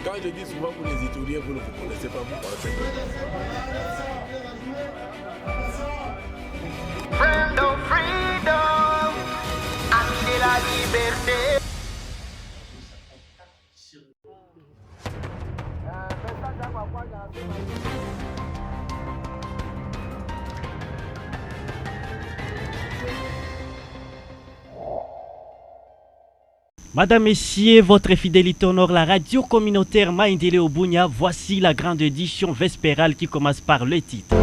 Quand je dis souvent pour les Italiens, vous ne vous connaissez pas, vous pensez Freedom, freedom, ami de la liberté. Madame, Messieurs, votre fidélité honore la radio communautaire Maïndélé Obunya. Voici la grande édition vespérale qui commence par le titre.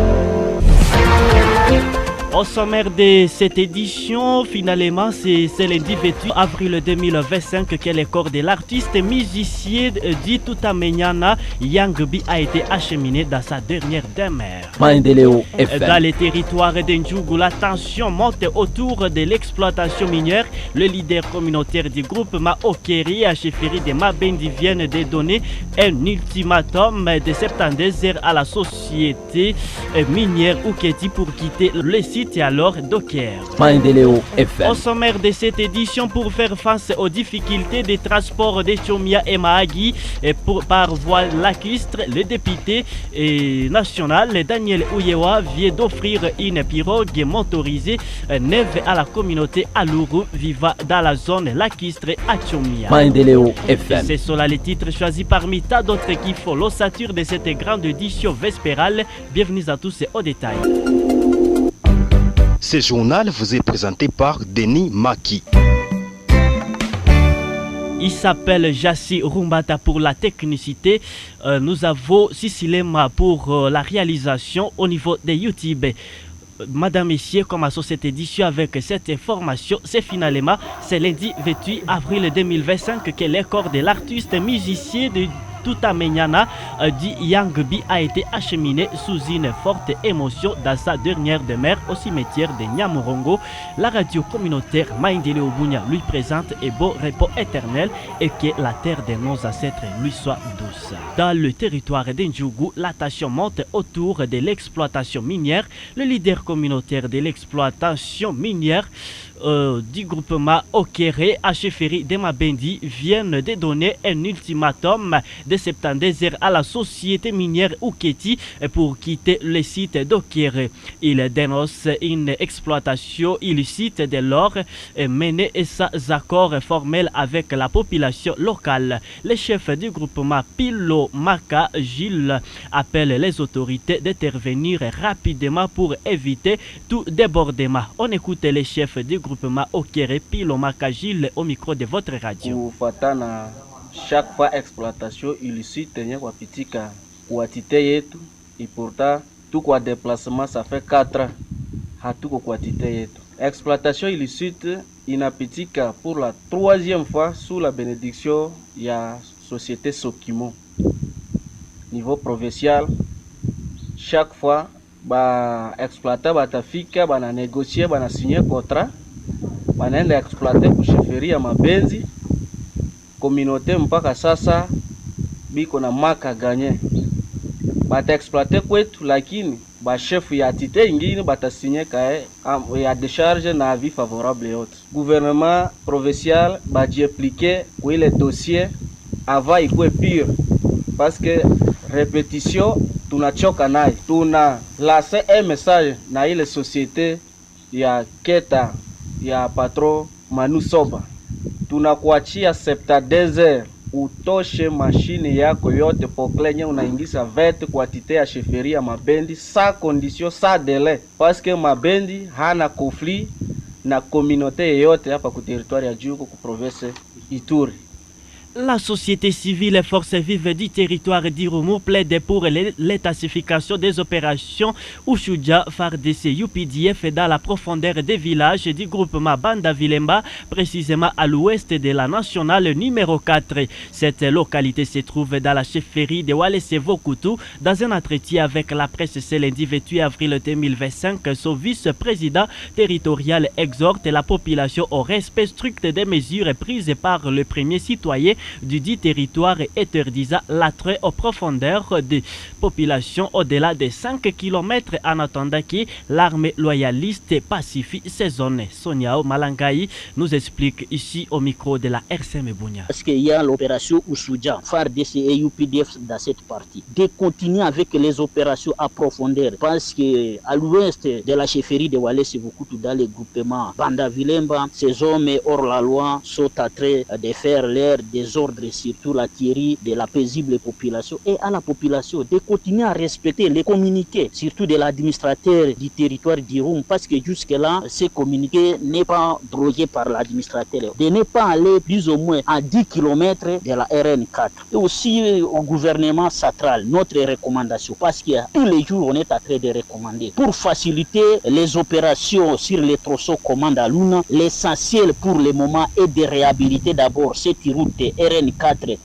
Au sommaire de cette édition, finalement, c'est lundi 28 avril 2025 que le corps de l'artiste musicien dit Tutamenyana Yangbi a été acheminé dans sa dernière demeure. Dans les territoires d'Ndjougou, la tension monte autour de l'exploitation minière. Le leader communautaire du groupe Maokeri à chefferie de Mabendi vient de donner un ultimatum de 72 heures à la société minière Ouketi pour quitter le site et alors Docker. Au sommaire de cette édition, pour faire face aux difficultés des transports de Chomia et Mahagi par voie lacustre, le député national Daniel Ouyewa vient d'offrir une pirogue motorisée neuve à la communauté Alourou vivant dans la zone lacustre à Chomia. C'est cela les titres choisis parmi tant d'autres qui font l'ossature de cette grande édition vespérale. Bienvenue à tous et au détail. Ce journal vous est présenté par Denis Maki. Il s'appelle Jassi Rumbata pour la technicité. Nous avons Sissilema pour la réalisation au niveau de YouTube. Madame, Messieurs, commençons cette édition avec cette information. C'est finalement, c'est lundi 28 avril 2025 que le corps de l'artiste musicien de Tutamenyana dit Yangbi a été acheminé sous une forte émotion dans sa dernière demeure au cimetière de Nyamurongo. La radio communautaire Maïndélé Obunya lui présente un beau repos éternel et que la terre de nos ancêtres lui soit douce. Dans le territoire d'Ndjougou, la tension monte autour de l'exploitation minière. Le leader communautaire de l'exploitation minière du groupement Okere à chefferie de Mabendi viennent de donner un ultimatum de 72 heures à la société minière Ouketi pour quitter le site d'Okere. Il dénonce une exploitation illicite de l'or menée sans accord formel avec la population locale. Le chef du groupement Pilo Maka Gilles appelle les autorités d'intervenir rapidement pour éviter tout débordement. On écoute les chefs du groupement Okere Pilo Maka Gilles au micro de votre radio. Chaque fois exploitation illicite yenye kwa pitika kuatite yetu et pourtant tout kwa déplacement ça fait 4 ans hatuko kwa tite yetu. Exploitation illicite inapitika pour la 3e fois sous la bénédiction ya société Sokimo. Niveau provincial, chaque fois ba exploiter batafika bana négocier bana signer contrat banaenda exploiter ku chefferie ya Mabenzi. Communauté mpaka sasa biko na maka ganye bata exploiter kwetu, lakini ba chef ya tite ingine batasinye kae ya décharge na avis favorable yote. Gouvernement provincial bajiimpliquer kwa ile dossier avant ikwe pire parce que répétition tunachoka nayo. Tuna lancer un message na ile société ya Keta ya patron Manu Soba, tunakuachia 72 heures utoshe mashine yako yote poklenye unaingiza vete kwa tite ya chefferie ya Mabendi sa condition sa délai parce que Mabendi hana conflit na communauté yote hapa ku territoire ya Djougou ku province Ituri. La société civile et forces vives du territoire d'Irumu plaide pour l'intensification des opérations Ushuja, FARDC, UPDF dans la profondeur des villages du groupement Banda Vilemba, précisément à l'ouest de la nationale numéro 4. Cette localité se trouve dans la chefferie de Walese-Vo Koutou. Dans un entretien avec la presse ce lundi 28 avril 2025, son vice-président territorial exhorte la population au respect strict des mesures prises par le premier citoyen du dit territoire, interdisant l'attrait aux profondeurs des populations au-delà de 5 km en attendant que l'armée loyaliste pacifie ces zones. Sonia Malangai nous explique ici au micro de la RCM Bunia. Parce qu'il y a l'opération Oussoudia, FARDC et UPDF dans cette partie. De continuer avec les opérations à profondeur parce qu'à l'ouest de la chefferie de Walese-Vukutu, dans les groupements Banda Vilemba, ces hommes hors la loi sont en train de faire l'air désordre, surtout la tuerie de la paisible population, et à la population de continuer à respecter les communiqués, surtout de l'administrateur du territoire d'Irum, parce que jusque-là, ces communiqués n'est pas drogué par l'administrateur. De ne pas aller plus ou moins à 10 km de la RN4. Et aussi au gouvernement central, notre recommandation, parce que tous les jours on est en train de recommander, pour faciliter les opérations sur les tronçons commande à Luna, l'essentiel pour le moment est de réhabiliter d'abord cette route RN4.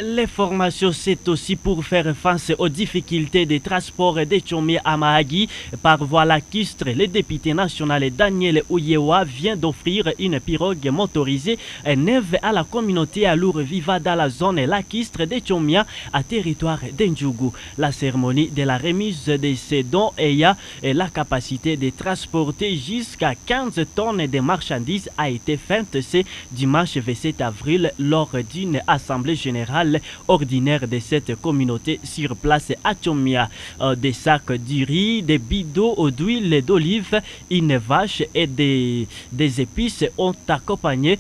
Les formations, c'est aussi pour faire face aux difficultés de transport des Tchomé à Mahagi par voie lacustre. Le député national Daniel Ouyewa vient d'offrir une pirogue motorisée neuve à la communauté alour vivant dans la zone lacustre de Tchomia à territoire d'Ndjougou. La cérémonie de la remise de ces dons ayant la capacité de transporter jusqu'à 15 tonnes de marchandises a été faite ce dimanche 27 avril lors d'une assemblée générale ordinaire de cette communauté sur place à Tchomia. Des sacs de riz, des bidons d'huile d'olive, une vache et des épices ont accompagné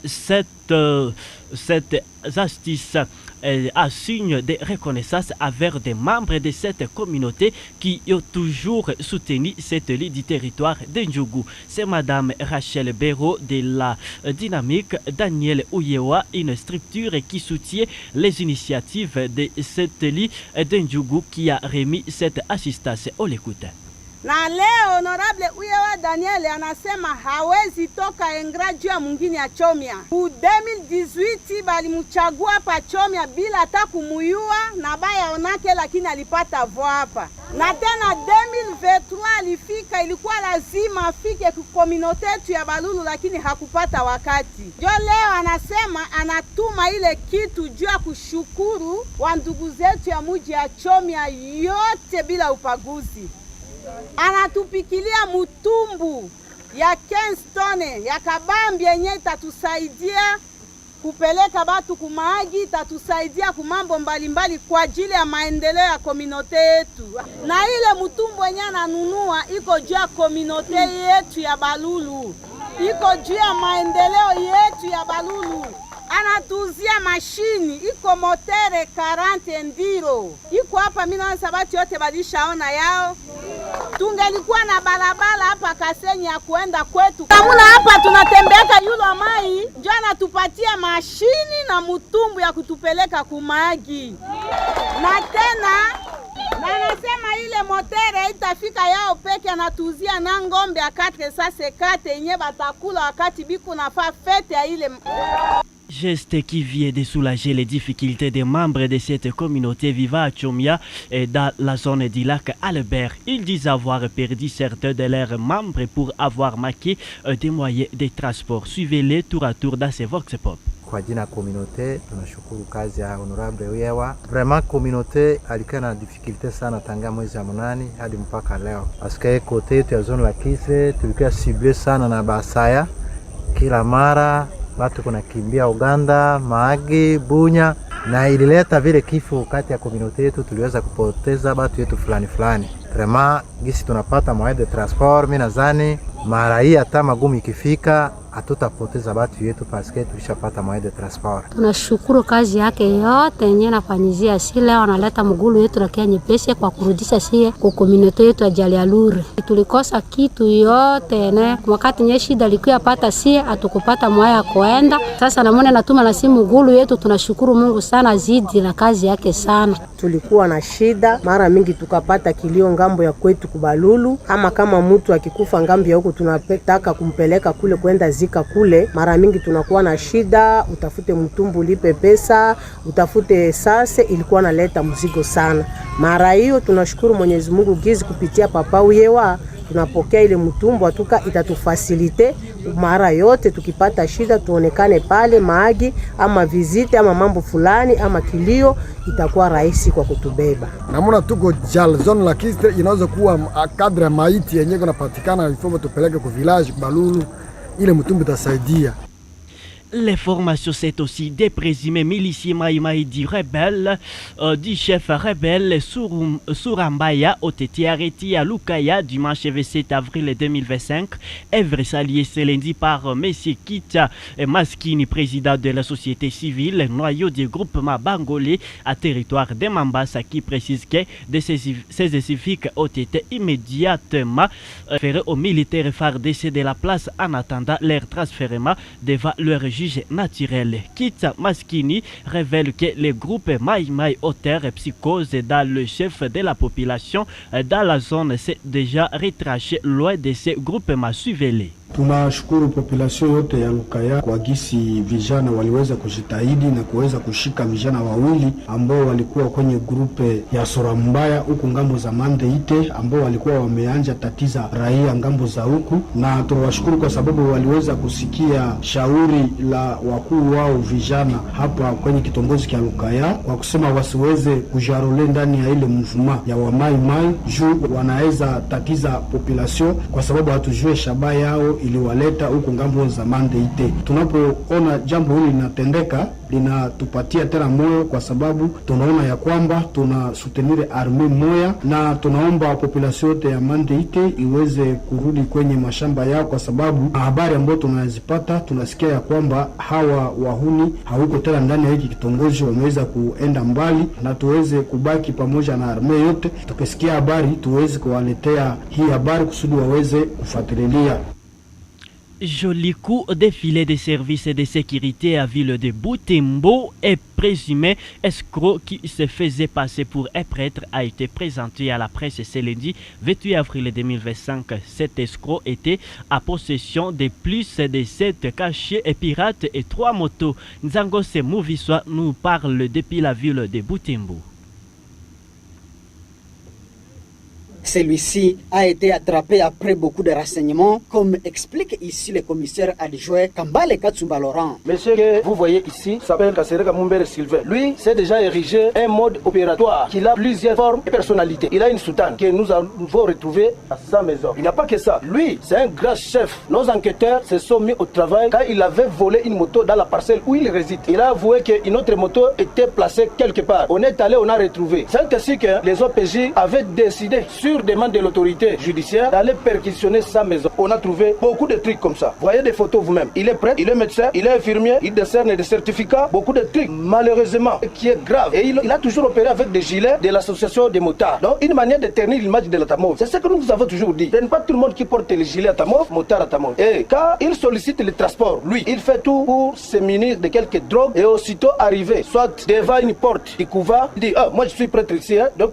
cette astuce à signe de reconnaissance envers des membres de cette communauté qui ont toujours soutenu cette ligne du territoire d'Ndjougou. C'est Madame Rachel Béraud de la Dynamique Daniel Ouyewa, une structure qui soutient les initiatives de cette ligne d'Ndjougou qui a remis cette assistance. On l'écoute. Na leo honorable Ouyewa Daniel anasema hawezi toka Engra juu ya mwingine ya Chomia. Ku 2018 balimuchagua pa Chomia bila hata kumuyua na baya onake, lakini alipata voix hapa. Na tena 2023 alifika, ilikuwa lazima afike ku communauté yetu ya Balulu, lakini hakupata wakati. Jo leo anasema anatuma ile kitu juu ya kushukuru wa ndugu zetu ya muji ya Chomia yote bila upaguzi. Anatupikilia mutumbu ya 15 tone ya kabambi yenye itatusaidia kupeleka batu kumahagi, itatusaidia kumambo mbalimbali kwa ajili ya maendeleo ya kominote yetu. Na ile mutumbu yenye ananunua iko juu ya kominote yetu ya Balulu, iko juu ya maendeleo yetu ya Balulu. Anatuzia mashini, iko motere 40 ndiro. Iko hapa, mimi naona sabati yote balishaona yao. Tungelikuwa na barabara hapa Kasenyi ya kuenda kwetu. Kamuna hapa tunatembeaka yulo mai, ndio anatupatia mashini na mutumbu ya kutupeleka kumagi. Na tena na anasema ile motere itafika yao peke, anatuzia na ngombe ya 4 sase 4 yenye batakula wakati biku nafaa fete ya ile. Geste qui vient de soulager les difficultés des membres de cette communauté vivant à Tchomia et dans la zone du lac Albert. Ils disent avoir perdu certains de leurs membres pour avoir manqué des moyens de transport. Suivez-les tour à tour dans ces Vox Pop. Kwa jina communauté tunashukuru kazi ya honorable Ouyewa. Vraiment communauté alikuwa na difficulté sana tangia mwezi wa 8 hadi mpaka leo. Parce kote yetu ya zone la Kisre tulikuwa ciblé sana na Basaya. Kila mara watu kuna kimbia Uganda, Mahagi, Bunya, na ilileta vile kifo kati ya communauté yetu, tuliweza kupoteza watu yetu fulani. Vraiment gisi tunapata moyen de transport, mimi nadhani mara hii hata magumu ikifika hatutapoteza watu yetu paske tulishapata moyen de transport. Tunashukuru kazi yake yote yenye nafanyizia, si leo analeta mgulu yetu na kia nyepesi kwa kurudisha sie kwa community yetu ya Jalialure. Tulikosa kitu yote ne wakati nye shida likuya pata sie atukupata moya kuenda. Sasa namone natuma na simu mgulu yetu, tunashukuru Mungu sana zidi na kazi yake sana. Tulikuwa na shida mara mingi tukapata kilio ngambo ya kwetu Kubalulu, kama mtu akikufa ngambo ya huko tunataka kumpeleka kule kwenda zika kule, mara mingi tunakuwa na shida, utafute mtumbu lipe pesa, utafute sase, ilikuwa naleta mzigo sana. Mara hiyo tunashukuru Mwenyezi Mungu gizi kupitia Papa Ouyewa tunapokea ile mtumbu atuka, itatufasilite mara yote tukipata shida tuonekane pale Mahagi ama vizite ama mambo fulani ama kilio, itakuwa rahisi kwa kutubeba. Namuna tuko jal zone la Kistre inaweza kuwa kadra maiti yenyewe kunapatikana, ifo tupeleke ku village Balulu, ile mtumbu itasaidia. Les formations, c'est aussi des présumés miliciens Maïmaïdi rebelles du chef rebelle Sourambaya ont été arrêtés à Lukaya dimanche 27 avril 2025. Œuvre saluée ce lundi par M. Kita Maskini, président de la société civile, noyau du groupement Bangolais à territoire de Mambasa, qui précise que ces civiques ont été immédiatement référés aux militaires FARDC de la place en attendant leur transfèrement devant leur juge naturel. Kita Maskini révèle que le groupe Maïmaï Auteur psychose dans le chef de la population dans la zone s'est déjà retraché loin de ces groupements suivelés. Tunashukuru population yote ya Lukaya kwa gisi vijana waliweza kujitahidi na kuweza kushika vijana wawili ambao walikuwa kwenye grupe ya Sorambaya huku ngambo za Mandeite, ambao walikuwa wameanja tatiza raia ngambo za huku, na tunawashukuru kwa sababu waliweza kusikia shauri la wakuu wao vijana hapa kwenye kitongozi cha Lukaya kwa kusema wasiweze kujarole ndani ya ile mvuma ya Wamaimai juu wanaweza tatiza population, kwa sababu hatujue shabaha yao iliwaleta huko ngambo za Mandeite. Tunapoona jambo hili linatendeka linatupatia tena moyo, kwa sababu tunaona ya kwamba tuna soutenir armée moya, na tunaomba population yote ya Mandeite iweze kurudi kwenye mashamba yao, kwa sababu habari ambazo tunazipata tunasikia ya kwamba hawa wahuni hawiko tena ndani ya hiki kitongoji, wameweza kuenda mbali, na tuweze kubaki pamoja na armée yote. Tukisikia habari tuweze kuwaletea hii habari kusudi waweze kufuatilia. Joli coup, défilé des services de sécurité à ville de Butembo et présumé escroc qui se faisait passer pour un prêtre a été présenté à la presse ce lundi 28 avril 2025. Cet escroc était à possession de plus de 7 cachets et pirates et 3 motos. Nzango Semoviswa nous parle depuis la ville de Butembo. Celui-ci a été attrapé après beaucoup de renseignements, comme explique ici le commissaire adjoint Kambale Katsumba Laurent. Monsieur que vous voyez ici s'appelle Kasereka Mumbere Sylvain. Lui, c'est déjà érigé un mode opératoire qui a plusieurs formes et personnalités. Il a une soutane que nous avons retrouvée à sa maison. Il n'y a pas que ça. Lui, c'est un grand chef. Nos enquêteurs se sont mis au travail car il avait volé une moto dans la parcelle où il réside. Il a avoué qu'une autre moto était placée quelque part. On est allé, on a retrouvé. C'est ainsi que les OPJ avaient décidé sur demande de l'autorité judiciaire d'aller perquisitionner sa maison. On a trouvé beaucoup de trucs comme ça. Voyez des photos vous-même. Il est prêtre, il est médecin, il est infirmier, il décerne des certificats, beaucoup de trucs. Malheureusement, qui est grave. Et il a toujours opéré avec des gilets de l'association des motards. Donc une manière de ternir l'image de la Tamov. C'est ce que nous vous avons toujours dit. Ce n'est pas tout le monde qui porte les gilets à Tamov, motard à Tamov. Et quand il sollicite le transport, lui, il fait tout pour se munir de quelques drogues et aussitôt arriver, soit devant une porte du couvent, il dit « Ah, moi je suis prêtre ici, hein, donc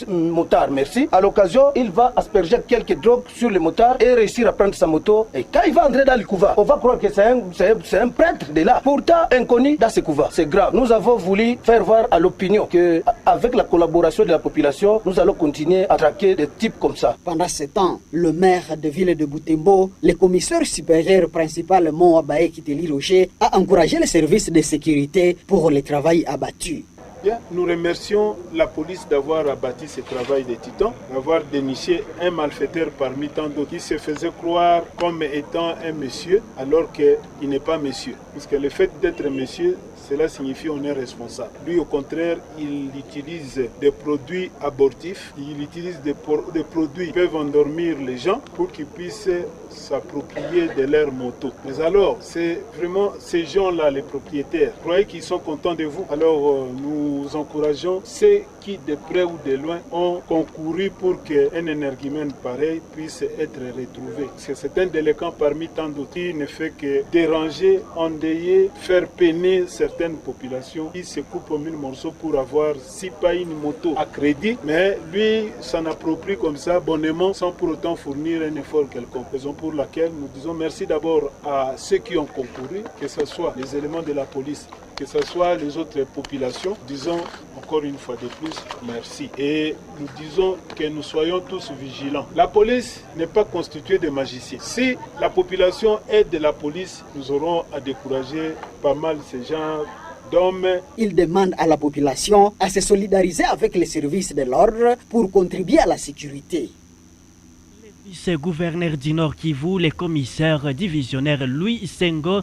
motard, merci ». À l'occasion, il va asperger quelques drogues sur le motard et réussir à prendre sa moto. Et quand il va entrer dans le couvent, on va croire que c'est un prêtre de là. Pourtant, inconnu dans ce couvent. C'est grave. Nous avons voulu faire voir à l'opinion que, avec la collaboration de la population, nous allons continuer à traquer des types comme ça. Pendant ce temps, le maire de ville de Butembo, le commissaire supérieur principal Moabae Kiteli Roger, a encouragé les services de sécurité pour le travail abattu. Bien, nous remercions la police d'avoir abattu ce travail de titan, d'avoir déniché un malfaiteur parmi tant d'autres qui se faisait croire comme étant un monsieur alors qu'il n'est pas monsieur. Puisque le fait d'être monsieur, cela signifie qu'on est responsable. Lui, au contraire, il utilise des produits abortifs, il utilise des produits qui peuvent endormir les gens pour qu'ils puissent s'approprier de leur moto. Mais alors, c'est vraiment ces gens-là, les propriétaires, vous croyez qu'ils sont contents de vous. Alors, nous encourageons ceux qui, de près ou de loin, ont concouru pour qu'un énergumène pareil puisse être retrouvé. Parce que c'est un délinquant parmi tant d'autres qui ne fait que déranger, endayer, faire peiner certaines populations qui se coupent en mille morceaux pour avoir, si pas une moto à crédit, mais lui s'en approprie comme ça bonnement sans pour autant fournir un effort quelconque. Raison pour laquelle nous disons merci d'abord à ceux qui ont concouru, que ce soit les éléments de la police, que ce soit les autres populations. Disons disons encore une fois de plus merci. Et nous disons que nous soyons tous vigilants. La police n'est pas constituée de magiciens. Si la population aide la police, nous aurons à décourager pas mal ces gens d'hommes. Il demande à la population à se solidariser avec les services de l'ordre pour contribuer à la sécurité. Vice-gouverneur du Nord Kivu, le commissaire divisionnaire Louis Sengo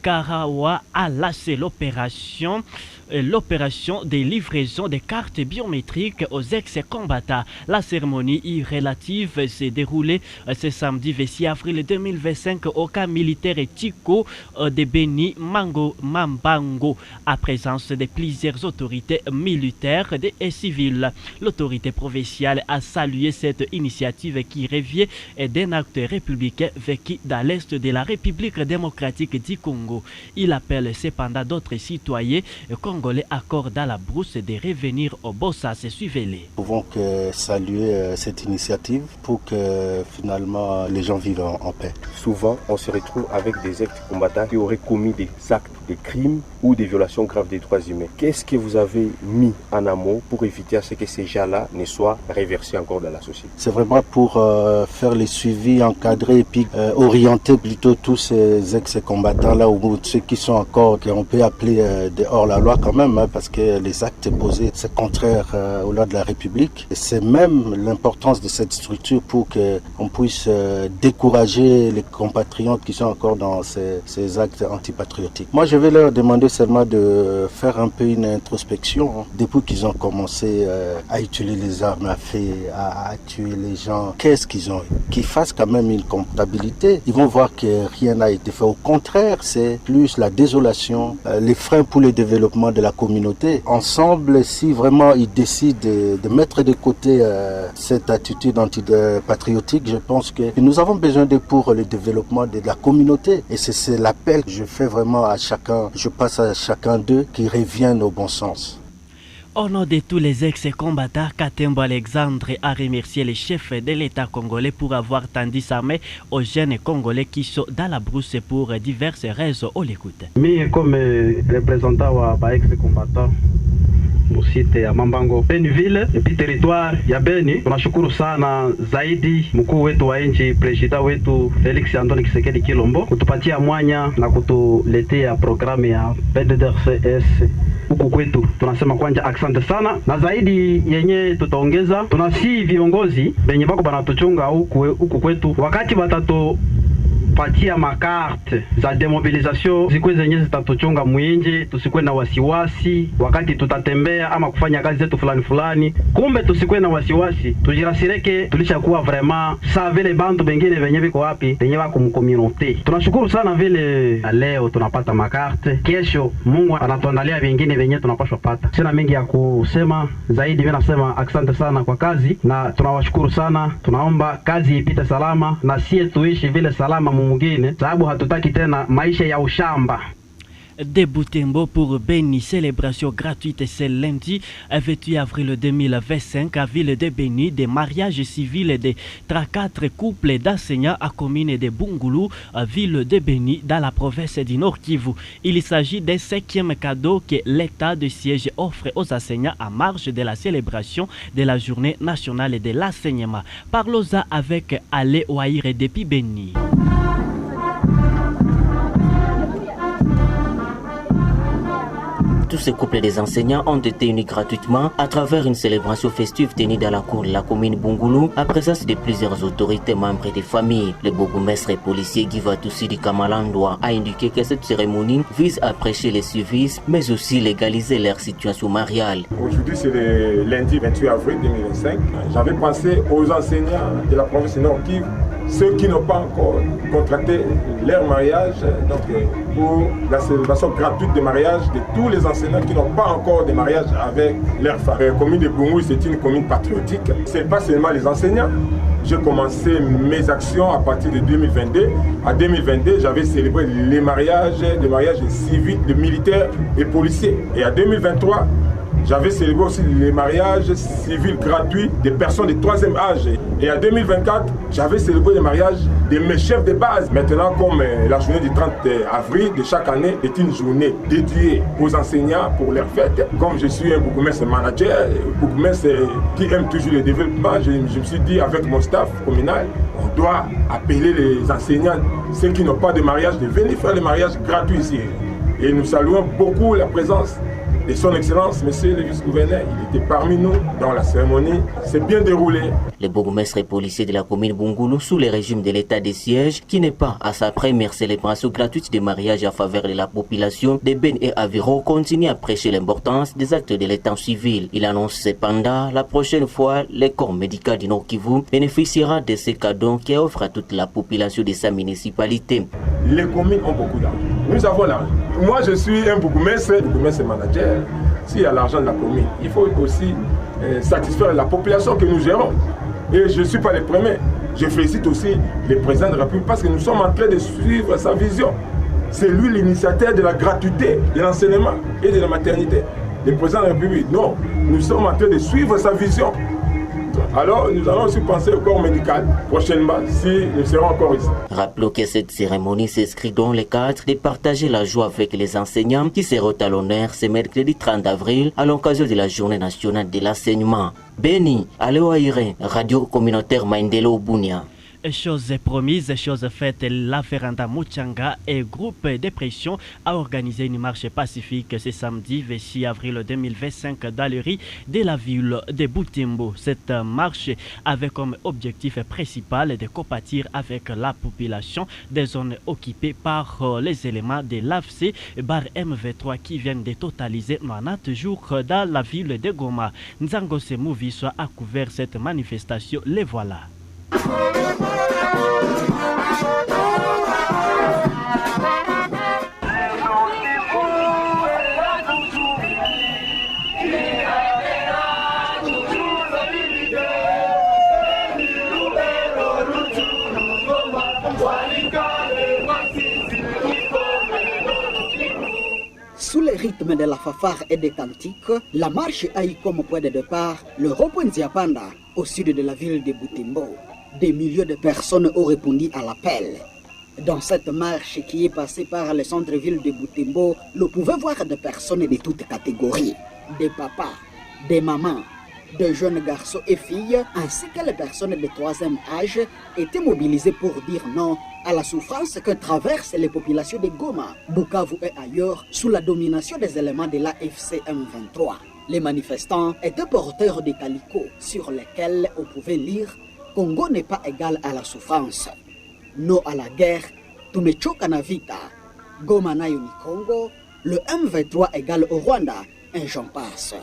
Karawa a lancé l'opération de livraison des cartes biométriques aux ex-combattants. La cérémonie relative s'est déroulée ce samedi 26 avril 2025 au camp militaire Tiko de Beni Mambango, à présence de plusieurs autorités militaires et civiles. L'autorité provinciale a salué cette initiative qui revient d'un acte républicain vécu dans l'est de la République démocratique du Congo. Il appelle cependant d'autres citoyens congolais accordent à la brousse de revenir au Bossas. Suivez-les. Nous pouvons que saluer cette initiative pour que finalement les gens vivent en paix. Souvent, on se retrouve avec des ex-combattants qui auraient commis des actes, des crimes ou des violations graves des droits humains. Qu'est-ce que vous avez mis en amont pour éviter à ce que ces gens-là ne soient réversés encore dans la société? C'est vraiment pour faire les suivis, encadrer et puis orienter plutôt tous ces ex-combattants-là ou ceux qui sont encore, qu'on peut appeler des hors-la-loi quand même, hein, parce que les actes posés, c'est contraire aux lois de la République. Et c'est même l'importance de cette structure pour qu'on puisse décourager les compatriotes qui sont encore dans ces actes antipatriotiques. Moi, je vais leur demander seulement de faire un peu une introspection, hein, depuis qu'ils ont commencé à utiliser les armes à feu, à tuer les gens. Qu'est-ce qu'ils ont eu? Qu'ils fassent quand même une comptabilité. Ils vont voir que rien n'a été fait. Au contraire, c'est plus la désolation, les freins pour le développement de la communauté. Ensemble, si vraiment ils décident de mettre de côté cette attitude antipatriotique, je pense que nous avons besoin d'eux pour le développement de la communauté. Et c'est l'appel que je fais vraiment à chacun, je passe à chacun d'eux qui reviennent au bon sens. Au nom de tous les ex-combattants, Katembo Alexandre a remercié les chefs de l'État congolais pour avoir tendu sa main aux jeunes congolais qui sont dans la brousse pour diverses raisons. On l'écoute. Mimi comme représentant wa ex-combattants musite ya Mambango Beniville epi territoire ya Beni, tunashukuru sana zaidi mkuu wetu wa nchi president wetu Felix Antoine Tshisekedi Tshilombo kutupatia mwanya na kutuletea programu ya PDDRCS huku kwetu. Tunasema kwanja asante sana, na zaidi yenye tutaongeza, tunasi viongozi benye bako banatuchunga huku kwetu, wakati batato patia makarte za demobilisation zikwe zenye zitatuchunga mwinji, tusikwe na wasiwasi wakati tutatembea ama kufanya kazi zetu fulani. Kumbe tusikwe na wasiwasi, tujirasireke tulishakuwa vraiment sa vile bantu bengine venye biko wapi venye bako mkomunote. Tunashukuru sana vile leo tunapata makarte, kesho Mungu anatuandalia vingine venye tunapaswa pata. Sina mengi ya kusema zaidi, mimi nasema asante sana kwa kazi na tunawashukuru sana. Tunaomba kazi ipite salama na sie tuishi vile salama mwingine, sababu hatutaki tena maisha ya ushamba. De Butembo pour Beni, célébration gratuite ce lundi 28 avril 2025 à Ville de Beni, des mariages civils de 34 couples d'enseignants à commune de Bungulu, à Ville de Beni, dans la province du Nord Kivu. Il s'agit d'un 5e cadeau que l'État de siège offre aux enseignants à marge de la célébration de la Journée nationale de l'enseignement. Parlons-en avec Ale Ouaïre depuis Beni. Tous ces couples des enseignants ont été unis gratuitement à travers une célébration festive tenue dans la cour de la commune Bungulu à présence de plusieurs autorités membres des familles. Le bourgmestre et policier Guy Vatoussi du Kamalandoa a indiqué que cette cérémonie vise à prêcher les civisme mais aussi légaliser leur situation mariale. Aujourd'hui c'est le lundi 28 avril 2025. J'avais pensé aux enseignants de la province Nord Kivu, ceux qui n'ont pas encore contracté leur mariage, donc pour la célébration gratuite de mariage de tous les enseignants qui n'ont pas encore de mariage avec leurs femmes. La commune de Bungulu, c'est une commune patriotique. Ce n'est pas seulement les enseignants. J'ai commencé mes actions à partir de 2022. En 2022, j'avais célébré les mariages civils, de militaires et policiers. Et en 2023, j'avais célébré aussi les mariages civils gratuits des personnes de 3e âge. Et en 2024, j'avais célébré les mariages de mes chefs de base. Maintenant, comme la journée du 30 avril de chaque année est une journée dédiée aux enseignants pour leur fête, comme je suis un bourgmestre manager, un bourgmestre qui aime toujours le développement, je me suis dit avec mon staff communal, on doit appeler les enseignants, ceux qui n'ont pas de mariage, de venir faire les mariages gratuits ici. Et nous saluons beaucoup la présence de son Excellence, Monsieur le vice-gouverneur. Il était parmi nous dans la cérémonie. C'est bien déroulé. Le bourgmestre et policier de la commune Bungulu, sous le régime de l'état de siège, qui n'est pas à sa première célébration gratuite de mariage en faveur de la population de Ben et Aviro, continue à prêcher l'importance des actes de l'état civil. Il annonce cependant la prochaine fois, le corps médical du Nord Kivu bénéficiera de ces cadeaux qui offrent à toute la population de sa municipalité. Les communes ont beaucoup d'argent. Nous avons l'argent. Moi, je suis un bourgmestre manager. S'il y a l'argent de la commune, il faut aussi satisfaire la population que nous gérons. Et je ne suis pas le premier. Je félicite aussi le président de la République parce que nous sommes en train de suivre sa vision. C'est lui l'initiateur de la gratuité de l'enseignement et de la maternité. Le président de la République, non, nous sommes en train de suivre sa vision. Alors, nous allons aussi penser au corps médical prochainement si nous serons encore ici. Rappelons que cette cérémonie s'inscrit dans le cadre de partager la joie avec les enseignants qui seront à l'honneur ce mercredi 30 avril à l'occasion de la Journée nationale de l'enseignement. Beni, Aléo Aïré, Radio communautaire Maindelo Bunia. Chose promise, chose faite, la Véranda Muchanga et groupe de pression a organisé une marche pacifique ce samedi 26 avril 2025 dans les rues de la ville de Butembo. Cette marche avait comme objectif principal de compatir avec la population des zones occupées par les éléments de l'AFC bar MV3 qui viennent de totaliser 90 jours dans la ville de Goma. Nzango Semouviso a couvert cette manifestation, les voilà. Sous le rythme de la fanfare et des cantiques, la marche a eu comme point de départ le rond-point Nziapanda au sud de la ville de Butembo. Des milliers de personnes ont répondu à l'appel. Dans cette marche qui est passée par le centre-ville de Butembo, l'on pouvait voir des personnes de toutes catégories, des papas, des mamans, de jeunes garçons et filles, ainsi que les personnes de 3e âge étaient mobilisées pour dire non à la souffrance que traversent les populations de Goma, Bukavu et ailleurs sous la domination des éléments de la FCM 23. Les manifestants étaient porteurs de calicots sur lesquels on pouvait lire « Congo n'est pas égal à la souffrance »,« Non à la guerre »,« Tumechoka na vita »,« Goma nayo ni Congo »,« Le M23 égale au Rwanda » et j'en passe.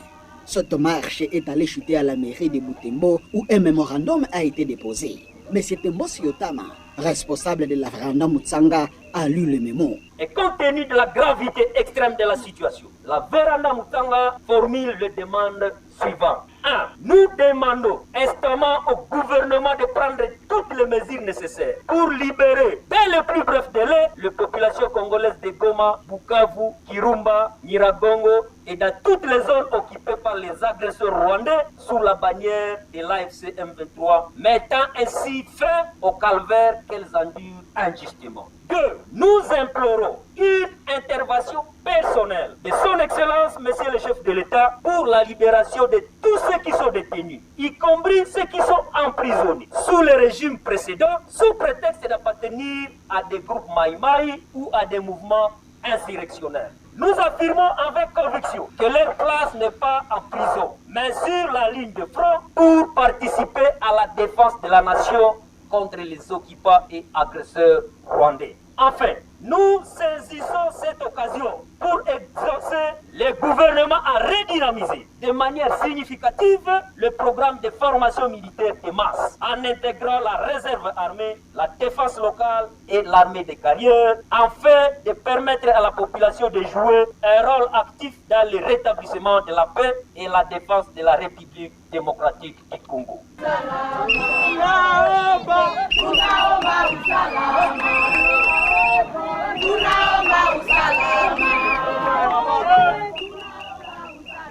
Cette marche est allée chuter à la mairie de Butembo où un mémorandum a été déposé. Mais c'était Mbossi Yotama, responsable de la Véranda Mutsanga, a lu le mémo. Et compte tenu de la gravité extrême de la situation, la Véranda Mutsanga formule les demandes suivantes. 1. Nous demandons instamment au gouvernement de prendre toutes les mesures nécessaires pour libérer, dès le plus bref délai, les populations congolaises de Goma, Bukavu, Kirumba, Nyiragongo et dans toutes les zones occupées par les agresseurs rwandais sous la bannière de l'AFC M23, mettant ainsi fin au calvaire qu'elles endurent injustement. 2. Nous implorons une intervention personnelle de son Excellence, Monsieur le chef de l'État, pour la libération de tous ceux qui sont détenus, y compris ceux qui sont emprisonnés sous le régime précédent, sous prétexte d'appartenir à des groupes maïmaï ou à des mouvements insurrectionnels. Nous affirmons avec conviction que leur place n'est pas en prison, mais sur la ligne de front pour participer à la défense de la nation contre les occupants et agresseurs rwandais. Enfin, nous saisissons cette occasion pour exhorter le gouvernement à redynamiser de manière significative le programme de formation militaire de masse en intégrant la réserve armée, la défense locale et l'armée de carrière afin de permettre à la population de jouer un rôle actif dans le rétablissement de la paix et la défense de la République démocratique du Congo.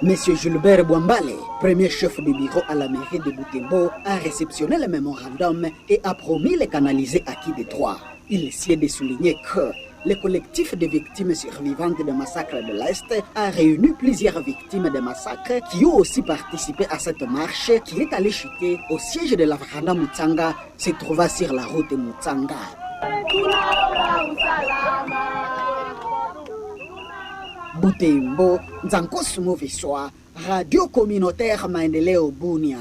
Monsieur Gilbert Bouambale, premier chef de bureau à la mairie de Butembo, a réceptionné le mémorandum et a promis les canaliser acquis de droit. Il sied de souligner que le collectif de victimes survivantes des massacres de l'Est a réuni plusieurs victimes des massacres qui ont aussi participé à cette marche qui est allée chuter au siège de la Varanda Mutsanga, se trouvant sur la route Mutsanga. Butembo, Nzanko Moviswa, Radio Communautaire Maendeleo Bunia.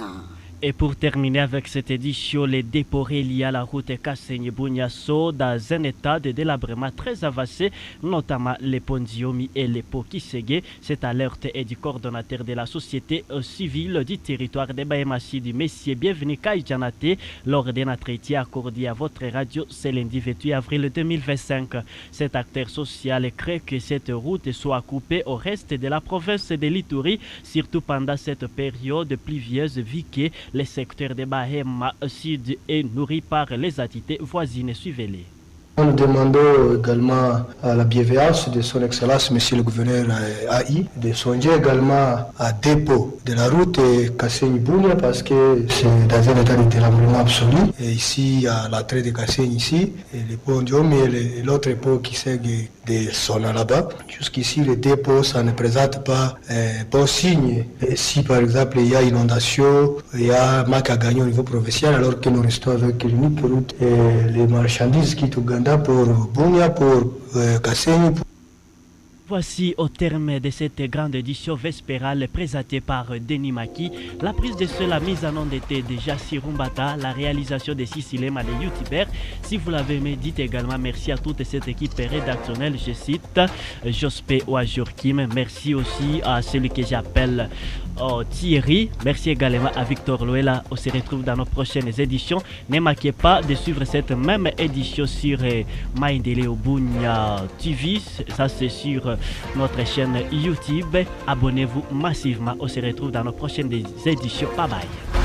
Et pour terminer avec cette édition, les dépôts liés à la route Kasenyi-Bunia sont dans un état de délabrement très avancé, notamment les ponts Diomi et les ponts Kisege. Cette alerte est du coordonnateur de la société civile du territoire de Bahemassi du Messier. Bienvenue Kai Janate lors d'un entretien accordé à votre radio ce lundi 28 avril 2025. Cet acteur social craint que cette route soit coupée au reste de la province de l'Ituri, surtout pendant cette période pluvieuse vu que les secteurs de Bahema Sud est nourri par les entités voisines. Suivez-les. Nous demandons également à la bienveillance de son Excellence, Monsieur le Gouverneur AI, de songer également à dépôt de la route Kasenyi-Bunia parce que c'est dans un état de délabrement absolu. Et ici, à l'entrée de Kasenyi, ici, et le pont Diomi et l'autre pont qui segue de Sona là-bas. Jusqu'ici, le dépôt, ça ne présente pas bon signe. Et si par exemple il y a inondation, il y a manque à gagner au niveau provincial, alors que nous restons avec l'unique route et les marchandises qui Ouganda pour Bunia, pour Kasenyi. Voici au terme de cette grande édition vespérale présentée par Denis Maki. La prise de la mise en onde était de Jassi Rumbata, la réalisation de Sissilema les youtubeurs. Si vous l'avez aimé, dites également merci à toute cette équipe rédactionnelle. Je cite Jospé Ouajurkim. Merci aussi à celui que j'appelle Thierry. Merci également à Victor Loela. On se retrouve dans nos prochaines éditions. Ne manquez pas de suivre cette même édition sur Maendeleo Bunia TV. Ça c'est sur notre chaîne YouTube. Abonnez-vous massivement. On se retrouve dans nos prochaines éditions. Bye bye.